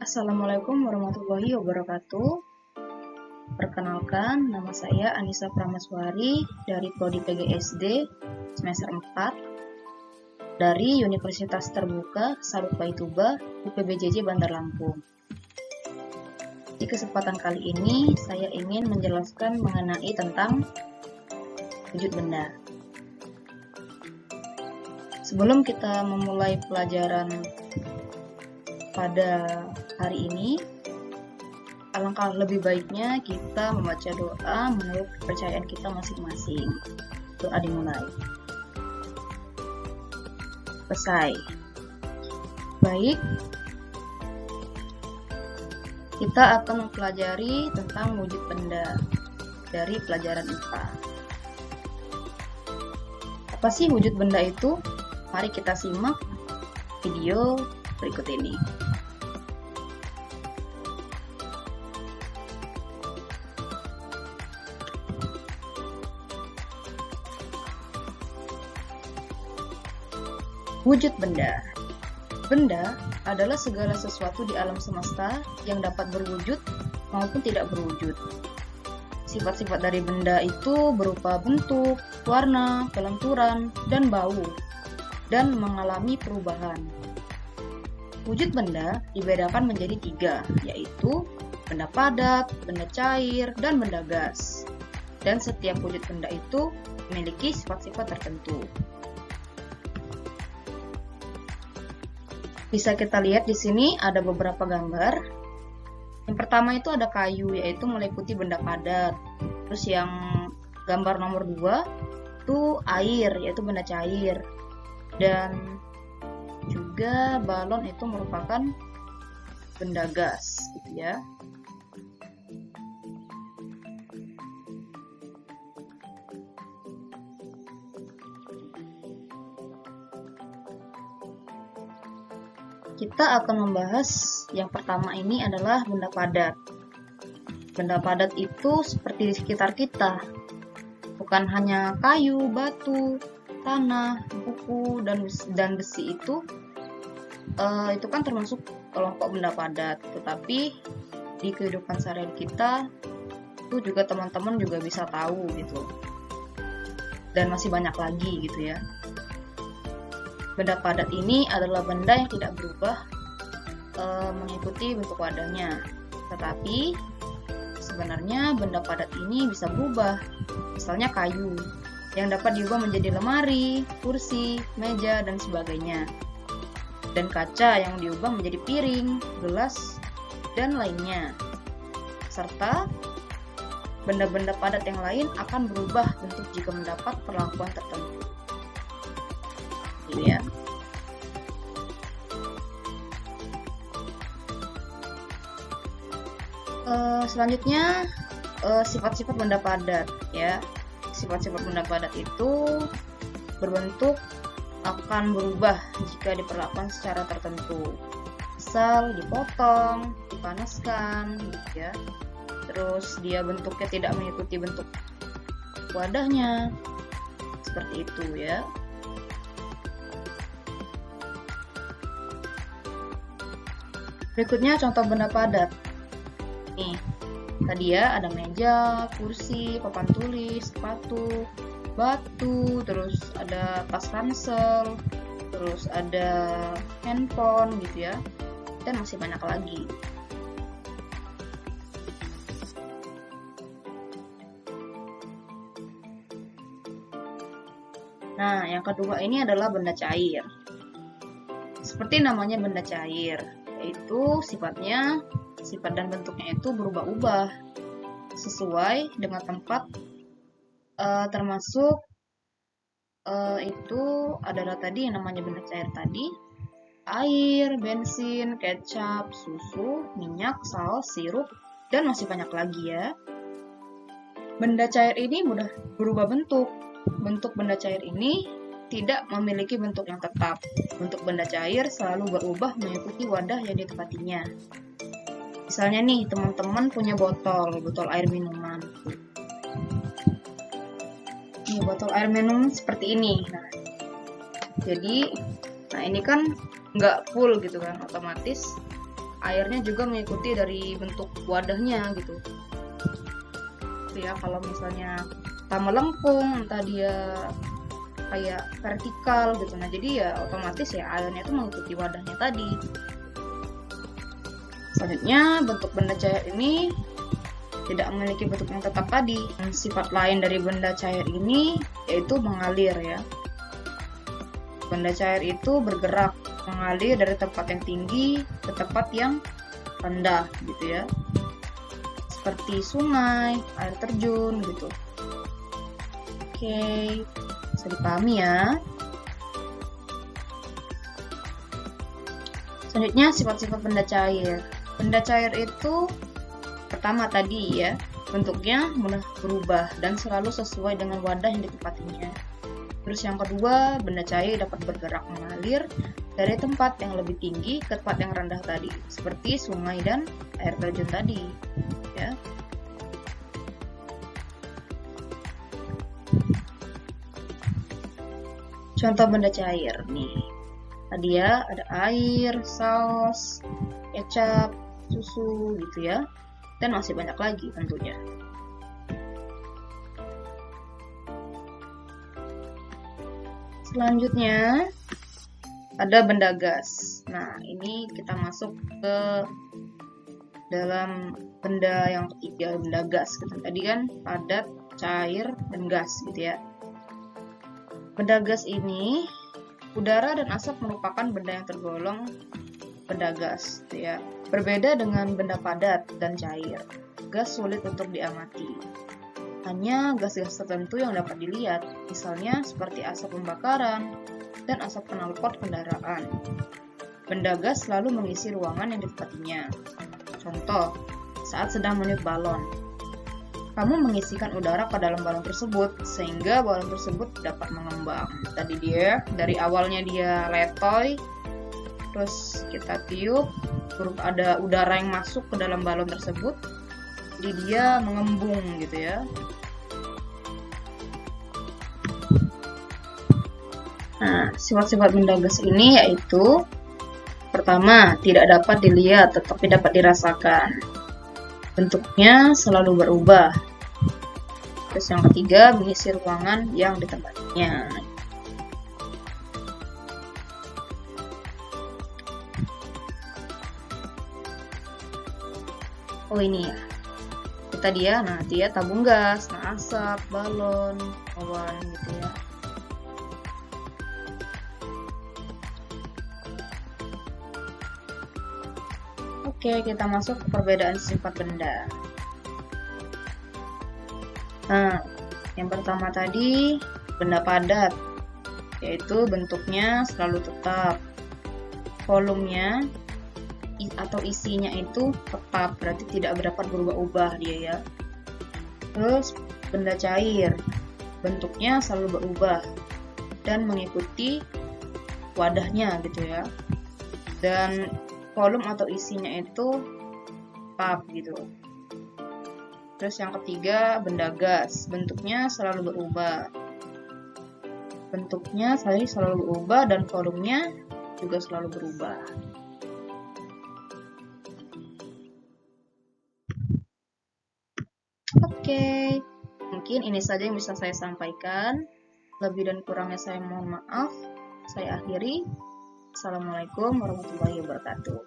Assalamualaikum warahmatullahi wabarakatuh. Perkenalkan, nama saya Anissa Pramaswari dari Prodi PGSD semester 4 dari Universitas Terbuka Sarupai Tuba UPBJJ Bandar Lampung. Di kesempatan kali ini, saya ingin menjelaskan mengenai tentang wujud benda. Sebelum kita memulai pelajaran pada hari ini, alangkah lebih baiknya kita membaca doa menurut kepercayaan kita masing-masing. Doa dimulai. Selesai. Baik, kita akan mempelajari tentang wujud benda dari pelajaran IPA. Apa sih wujud benda itu? Mari kita simak video berikut ini. Wujud benda. Benda adalah segala sesuatu di alam semesta yang dapat berwujud maupun tidak berwujud. Sifat-sifat dari benda itu berupa bentuk, warna, kelenturan, dan bau, dan mengalami perubahan. Wujud benda dibedakan menjadi 3, yaitu benda padat, benda cair, dan benda gas. Dan setiap wujud benda itu memiliki sifat-sifat tertentu. Bisa kita lihat di sini ada beberapa gambar. Yang pertama itu ada kayu, yaitu meliputi benda padat. Terus yang gambar nomor 2 itu air, yaitu benda cair. Dan juga balon itu merupakan benda gas, gitu ya. Kita akan membahas yang pertama ini adalah benda padat. Benda padat itu seperti di sekitar kita. Bukan hanya kayu, batu, tanah, buku, dan besi itu kan termasuk kelompok benda padat. Tetapi di kehidupan sehari kita itu juga teman-teman juga bisa tahu gitu. Dan masih banyak lagi gitu ya. Benda padat ini adalah benda yang tidak berubah mengikuti bentuk wadahnya. Tetapi sebenarnya benda padat ini bisa berubah. Misalnya kayu yang dapat diubah menjadi lemari, kursi, meja, dan sebagainya. Dan kaca yang diubah menjadi piring, gelas, dan lainnya. Serta benda-benda padat yang lain akan berubah bentuk jika mendapat perlakuan tertentu. Ya. Selanjutnya sifat-sifat benda padat ya. Sifat-sifat benda padat itu berbentuk akan berubah jika diperlakukan secara tertentu. Misal dipotong, dipanaskan gitu ya. Terus dia bentuknya tidak mengikuti bentuk wadahnya. Seperti itu ya. Berikutnya contoh benda padat. Nih, tadi ya ada meja, kursi, papan tulis, sepatu, batu, terus ada tas ransel, terus ada handphone gitu ya. Dan masih banyak lagi. Nah, yang kedua ini adalah benda cair. Seperti namanya benda cair, yaitu sifat dan bentuknya itu berubah-ubah sesuai dengan tempat, termasuk itu adalah tadi yang namanya benda cair tadi, air, bensin, kecap, susu, minyak, saus, sirup, dan masih banyak lagi ya. Benda cair ini mudah berubah bentuk. Bentuk benda cair ini tidak memiliki bentuk yang tetap. Bentuk benda cair selalu berubah mengikuti wadah yang ditempatinya. Misalnya nih, teman-teman punya botol air minuman. Ini botol air minum seperti ini. Nah, ini kan nggak full gitu kan, otomatis airnya juga mengikuti dari bentuk wadahnya gitu. Ya, kalau misalnya entah melengkung, entah dia kayak vertikal gitu, nah jadi ya otomatis ya airnya itu mengikuti wadahnya tadi. Selanjutnya, bentuk benda cair ini tidak memiliki bentuk yang tetap tadi. Sifat lain dari benda cair ini yaitu mengalir ya. Benda cair itu bergerak, mengalir dari tempat yang tinggi ke tempat yang rendah gitu ya. Seperti sungai, air terjun gitu. Oke, bisa dipahami ya. Selanjutnya, sifat-sifat benda cair. Benda cair itu pertama tadi ya, bentuknya mudah berubah dan selalu sesuai dengan wadah yang ditempatinya. Terus yang kedua, benda cair dapat bergerak mengalir dari tempat yang lebih tinggi ke tempat yang rendah tadi, seperti sungai dan air terjun tadi. Ya. Contoh benda cair nih. Tadi ya ada air, saus, kecap, susu gitu ya. Dan masih banyak lagi tentunya. Selanjutnya ada benda gas. Nah, ini kita masuk ke dalam benda yang ketiga, benda gas gitu. Tadi kan padat, cair, dan gas gitu ya. Benda gas ini, udara dan asap merupakan benda yang tergolong benda gas gitu ya. Berbeda dengan benda padat dan cair. Gas sulit untuk diamati. Hanya gas-gas tertentu yang dapat dilihat, misalnya seperti asap pembakaran dan asap knalpot kendaraan. Benda gas selalu mengisi ruangan yang ditempatinya. Contoh, saat sedang meniup balon. Kamu mengisikan udara ke dalam balon tersebut, sehingga balon tersebut dapat mengembang. Tadi dia, dari awalnya dia letoy, terus kita tiup, ada udara yang masuk ke dalam balon tersebut, jadi dia mengembung gitu ya. Nah, sifat-sifat benda gas ini yaitu pertama, tidak dapat dilihat tetapi dapat dirasakan. Bentuknya selalu berubah. Terus yang ketiga, mengisi ruangan yang ditempatinya. Oh ini ya. Kita dia tabung gas, nah asap, balon, awan gitu ya. Oke, kita masuk ke perbedaan sifat benda. Nah, yang pertama tadi benda padat, yaitu bentuknya selalu tetap. Volumenya atau isinya itu tetap, berarti tidak dapat berubah-ubah dia ya. Terus benda cair, bentuknya selalu berubah dan mengikuti wadahnya gitu ya. Dan volume atau isinya itu tetap gitu. Terus yang ketiga, benda gas, bentuknya selalu berubah. Bentuknya selalu berubah dan volumenya juga selalu berubah. Oke, mungkin ini saja yang bisa saya sampaikan. Lebih dan kurangnya saya mohon maaf. Saya akhiri. Assalamualaikum warahmatullahi wabarakatuh.